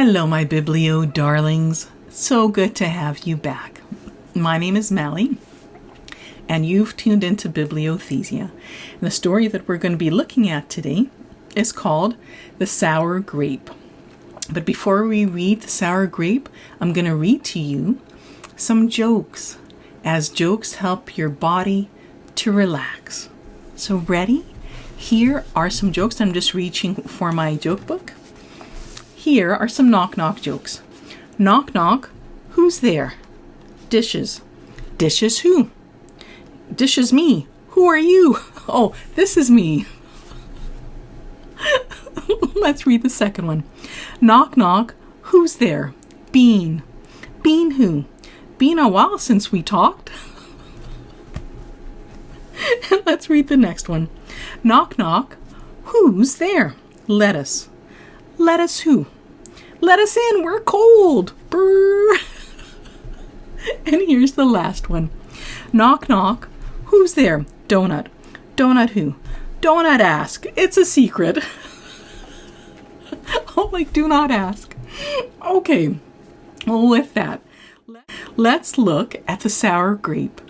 Hello, my Biblio darlings. So good to have you back. My name is Mally, and you've tuned into Bibliothesia. And the story that we're going to be looking at today is called The Sour Grape. But before we read The Sour Grape, I'm going to read to you some jokes, as jokes help your body to relax. So ready? Here are some jokes. I'm just reaching for my joke book. Here are some knock-knock jokes. Knock, knock. Who's there? Dishes. Dishes who? Dishes me. Who are you? Oh, this is me. Let's read the second one. Knock, knock. Who's there? Bean. Bean who? Been a while since we talked. Let's read the next one. Knock, knock. Who's there? Lettuce. Lettuce who? Let us in, we're cold. Brr. And here's the last one. Knock, knock. Who's there? Donut. Donut who? Donut ask. It's a secret. Oh, like, do not ask. Okay, well, with that, let's look at The Sour Grape,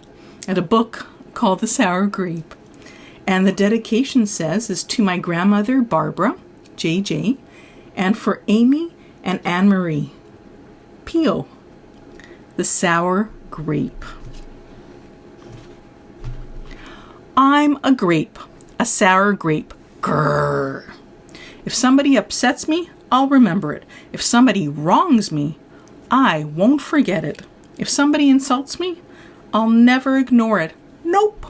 at a book called The Sour Grape. And the dedication says is to my grandmother, Barbara, JJ, and for Amy and Anne-Marie. P.O. The Sour Grape. I'm a grape, a sour grape. Grrr. If somebody upsets me, I'll remember it. If somebody wrongs me, I won't forget it. If somebody insults me, I'll never ignore it. Nope.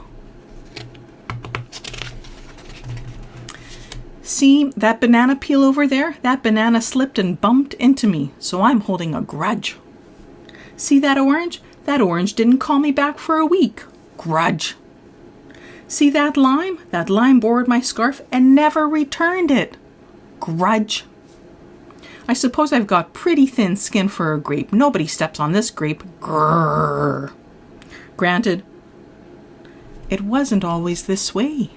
See that banana peel over there? That banana slipped and bumped into me, so I'm holding a grudge. See that orange? That orange didn't call me back for a week. Grudge. See that lime? That lime borrowed my scarf and never returned it. Grudge. I suppose I've got pretty thin skin for a grape. Nobody steps on this grape. Grrr. Granted, it wasn't always this way.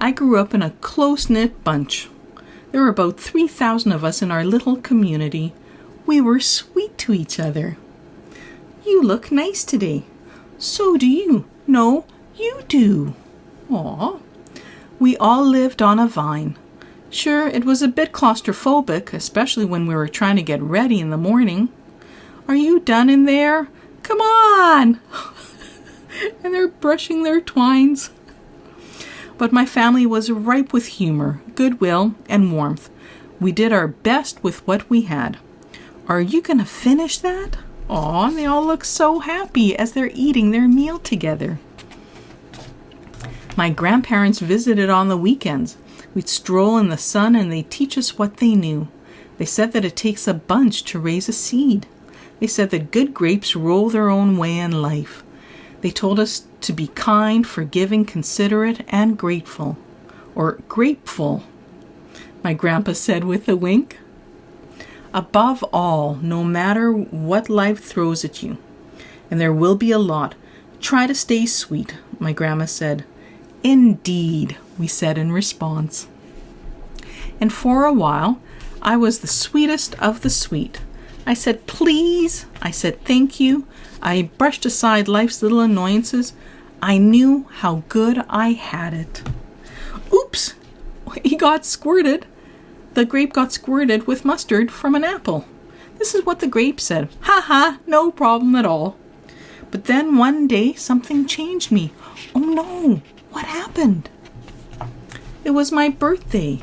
I grew up in a close-knit bunch. There were about 3,000 of us in our little community. We were sweet to each other. You look nice today. So do you. No, you do. Aw. We all lived on a vine. Sure, it was a bit claustrophobic, especially when we were trying to get ready in the morning. Are you done in there? Come on! And they're brushing their twines. But my family was ripe with humor, goodwill, and warmth. We did our best with what we had. Are you going to finish that? Aw, and they all look so happy as they're eating their meal together. My grandparents visited on the weekends. We'd stroll in the sun and they'd teach us what they knew. They said that it takes a bunch to raise a seed. They said that good grapes roll their own way in life. They told us to be kind, forgiving, considerate, and grateful. Or grateful, my grandpa said with a wink. Above all, no matter what life throws at you, and there will be a lot, try to stay sweet, my grandma said. Indeed, we said in response. And for a while, I was the sweetest of the sweet. I said, please. I said, thank you. I brushed aside life's little annoyances. I knew how good I had it. Oops! He got squirted. The grape got squirted with mustard from an apple. This is what the grape said. Ha ha, no problem at all. But then one day something changed me. Oh no, what happened? It was my birthday.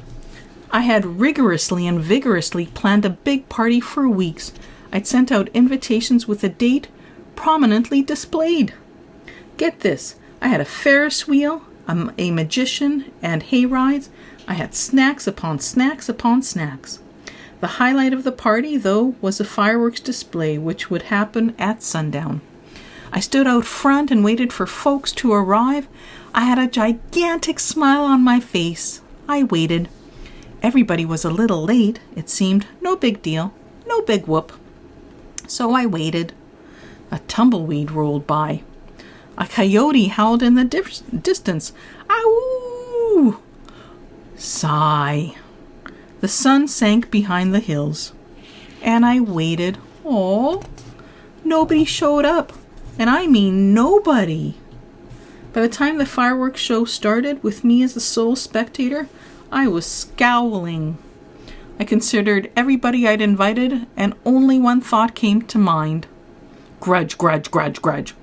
I had rigorously and vigorously planned a big party for weeks. I'd sent out invitations with a date prominently displayed. Get this, I had a Ferris wheel, a magician, and hay rides. I had snacks upon snacks upon snacks. The highlight of the party, though, was a fireworks display which would happen at sundown. I stood out front and waited for folks to arrive. I had a gigantic smile on my face. I waited. Everybody was a little late, it seemed. No big deal. No big whoop. So I waited. A tumbleweed rolled by. A coyote howled in the distance. Ow! Sigh. The The sun sank behind the hills, and I waited. Oh, nobody showed up, and I mean nobody. By the time the fireworks show started, with me as the sole spectator, I was scowling. I considered everybody I'd invited, and only one thought came to mind. Grudge, grudge, grudge, grudge.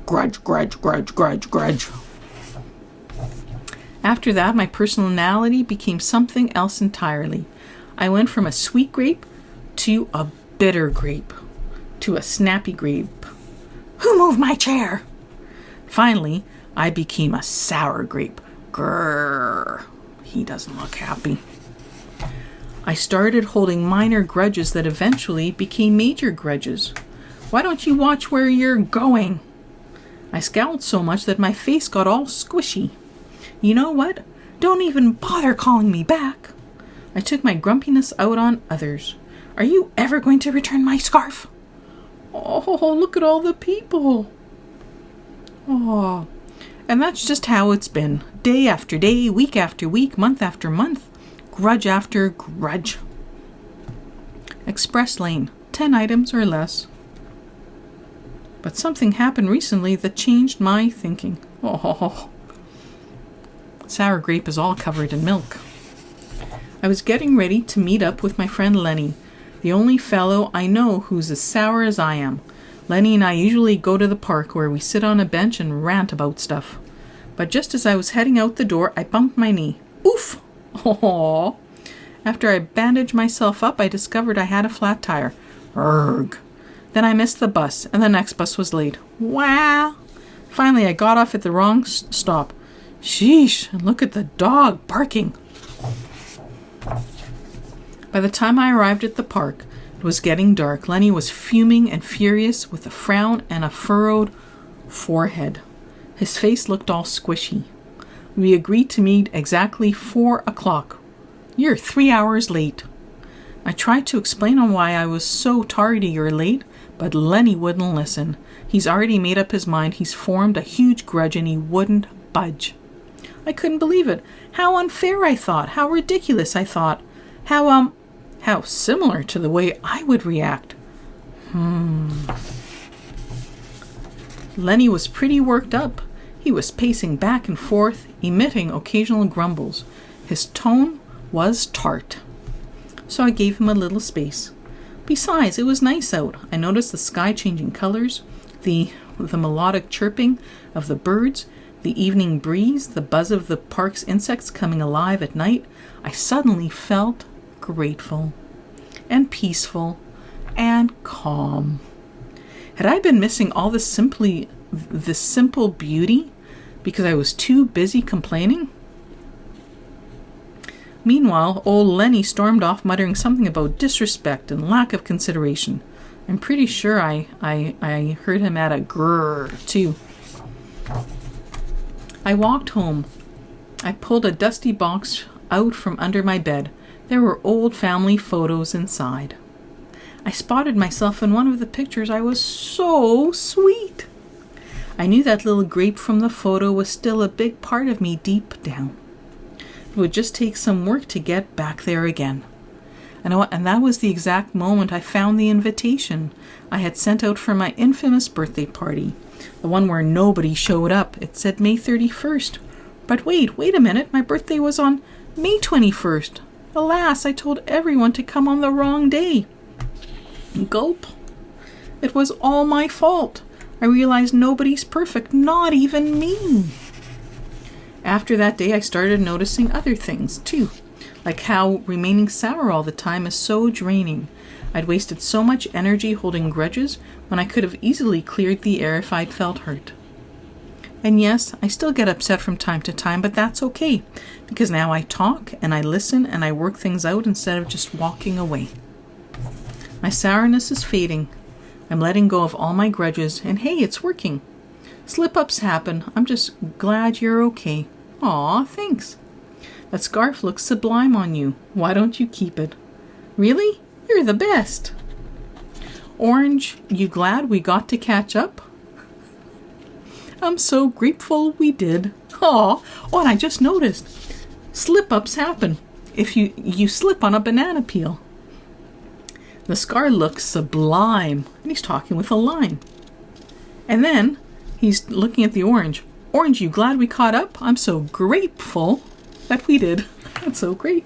Grudge, grudge, grudge, grudge, grudge. After that, my personality became something else entirely. I went from a sweet grape to a bitter grape to a snappy grape. Who moved my chair? Finally, I became a sour grape. Grrr. He doesn't look happy. I started holding minor grudges that eventually became major grudges. Why don't you watch where you're going? I scowled so much that my face got all squishy. You know what? Don't even bother calling me back. I took my grumpiness out on others. Are you ever going to return my scarf? Oh, look at all the people. Oh, and that's just how it's been. Day after day, week after week, month after month, grudge after grudge. Express lane, 10 items or less. But something happened recently that changed my thinking. Oh, sour grape is all covered in milk. I was getting ready to meet up with my friend Lenny, the only fellow I know who's as sour as I am. Lenny and I usually go to the park where we sit on a bench and rant about stuff. But just as I was heading out the door, I bumped my knee. Oof! Oh! After I bandaged myself up, I discovered I had a flat tire. Urgh! Then I missed the bus, and the next bus was late. Wow! Finally, I got off at the wrong stop. Sheesh! And look at the dog barking. By the time I arrived at the park, it was getting dark. Lenny was fuming and furious with a frown and a furrowed forehead. His face looked all squishy. We agreed to meet exactly 4 o'clock. You're 3 hours late. I tried to explain on why I was so tardy or late, but Lenny wouldn't listen. He's already made up his mind. He's formed a huge grudge and he wouldn't budge. I couldn't believe it. How unfair, I thought. How ridiculous, I thought. How similar to the way I would react. Lenny was pretty worked up. He was pacing back and forth, emitting occasional grumbles. His tone was tart. So I gave him a little space. Besides, it was nice out. I noticed the sky changing colors, the melodic chirping of the birds, the evening breeze, the buzz of the park's insects coming alive at night. I suddenly felt grateful and peaceful and calm. Had I been missing all this simple beauty because I was too busy complaining? Meanwhile, old Lenny stormed off muttering something about disrespect and lack of consideration. I'm pretty sure I heard him add a grrr too. I walked home. I pulled a dusty box out from under my bed. There were old family photos inside. I spotted myself in one of the pictures. I was so sweet. I knew that little grape from the photo was still a big part of me deep down. It would just take some work to get back there again. And that was the exact moment I found the invitation I had sent out for my infamous birthday party. The one where nobody showed up. It said May 31st. But wait a minute. My birthday was on May 21st. Alas, I told everyone to come on the wrong day. Gulp. It was all my fault. I realized nobody's perfect, not even me. After that day, I started noticing other things, too. Like how remaining sour all the time is so draining. I'd wasted so much energy holding grudges when I could have easily cleared the air if I'd felt hurt. And yes, I still get upset from time to time, but that's okay, because now I talk and I listen and I work things out instead of just walking away. My sourness is fading. I'm letting go of all my grudges, and hey, it's working. Slip-ups happen. I'm just glad you're okay. Aw, thanks. That scarf looks sublime on you. Why don't you keep it? Really? You're the best. Orange, you glad we got to catch up? I'm so grateful we did. Oh, and I just noticed. Slip-ups happen. if you slip on a banana peel. The scar looks sublime, and he's talking with a line. And then he's looking at the orange. Orange, you glad we caught up? I'm so grateful that we did. That's so great.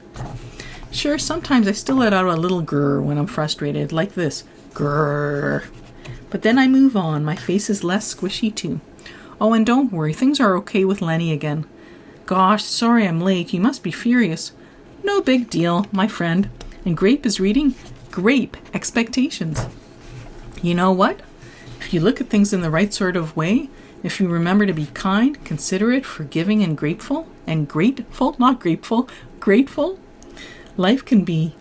Sure, sometimes I still let out a little grrr when I'm frustrated, like this. Grrr. But then I move on. My face is less squishy too. Oh, and don't worry, things are okay with Lenny again. Gosh, sorry I'm late. You must be furious. No big deal, my friend. And Grape is reading Grape Expectations. You know what? If you look at things in the right sort of way, if you remember to be kind, considerate, forgiving, and grateful, not grateful, grateful, life can be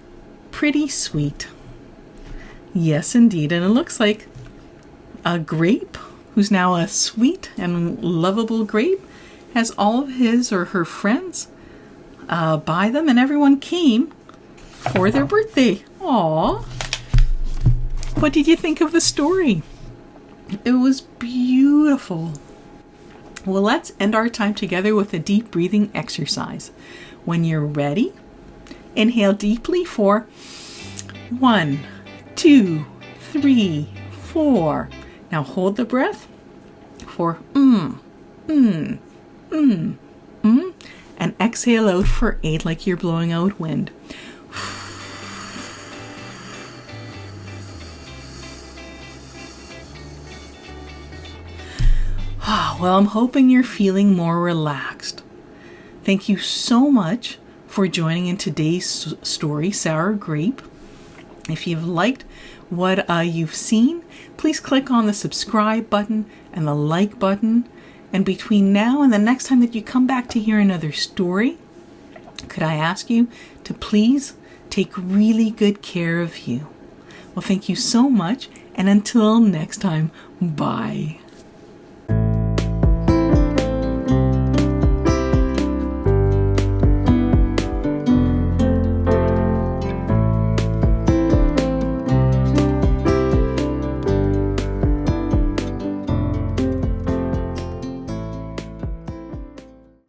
pretty sweet. Yes, indeed. And it looks like a grape, who's now a sweet and lovable grape, has all of his or her friends buy them, and everyone came for their birthday. Aww. What did you think of the story? It was beautiful. Well, let's end our time together with a deep breathing exercise. When you're ready, inhale deeply for 1, 2, 3, 4. Now hold the breath for and exhale out for 8 like you're blowing out wind. Well, I'm hoping you're feeling more relaxed. Thank you so much for joining in today's story, Sour Grape. If you've liked what you've seen, please click on the subscribe button and the like button. And between now and the next time that you come back to hear another story, could I ask you to please take really good care of you? Well, thank you so much, and until next time, bye.